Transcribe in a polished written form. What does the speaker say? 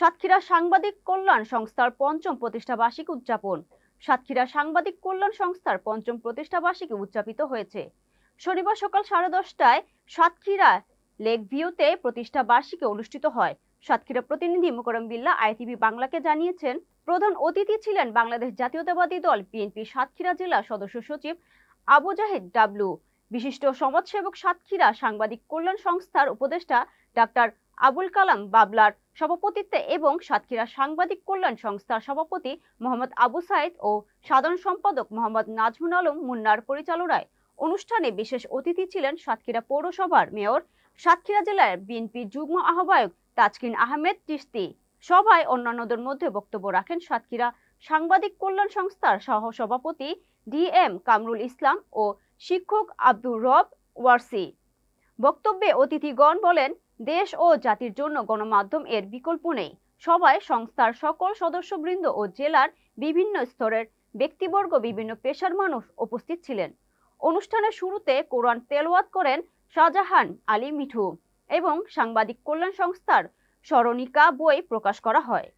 সাতক্ষীরা সাংবাদিক কল্যাণ সংস্থার পঞ্চম প্রতিষ্ঠাবার্ষিকী উদযাপন। সাতক্ষীরা সাংবাদিক কল্যাণ সংস্থার পঞ্চম প্রতিষ্ঠাবার্ষিকী উদযাপিত হয়েছে। শনিবার সকাল 10:30টায় সাতক্ষীরা লেক ভিউতে প্রতিষ্ঠা বার্ষিকী অনুষ্ঠিত হয়। সাতক্ষীরা প্রতিনিধি মোকাররম বিল্লাহ আইটিভি বাংলাকে জানিয়েছেন, প্রধান অতিথি ছিলেন বাংলাদেশ জাতীয়তাবাদী দল বিএনপি সাতক্ষীরা জেলা সদস্য সচিব আবু জাহিদ ডাবলু, বিশিষ্ট সমাজসেবক সাতক্ষীরা সাংবাদিক কল্যাণ সংস্থার উপদেষ্টা ডাক্তার আবুল কালাম বাবলার সভাপতিত্বে এবং সাতক্ষীরা সাংবাদিক কল্যাণ সংস্থার সভাপতি মোহাম্মদ আবু সাইদ ও সাধারণ সম্পাদক মোহাম্মদ নাজমুল আলম মুন্নার পরিচালনায় অনুষ্ঠানে বিশেষ অতিথি ছিলেন সাতক্ষীরা পৌরসভার মেয়র, সাতক্ষীরা জেলার বিএনপি যুগ্ম আহ্বায়ক তাজকিন আহমেদ চিশতি। সভায় অন্যান্যদের মধ্যে বক্তব্য রাখেন সাতক্ষীরা সাংবাদিক কল্যাণ সংস্থার সহসভাপতি ডিএম কামরুল ইসলাম ও শিক্ষক আব্দুর রব ওয়ারসি। বক্তব্যে অতিথিগণ বলেন, দেশ ও জাতির জন্য গণমাধ্যম এর বিকল্প নেই। সভায় সংস্থার সকল সদস্যবৃন্দ ও জেলার বিভিন্ন স্তরের ব্যক্তিবর্গ, বিভিন্ন পেশার মানুষ উপস্থিত ছিলেন। অনুষ্ঠানের শুরুতে কোরআন তেলাওয়াত করেন শাহজাহান আলী মিঠু এবং সাংবাদিক কল্যাণ সংস্থার স্মরণিকা বই প্রকাশ করা হয়।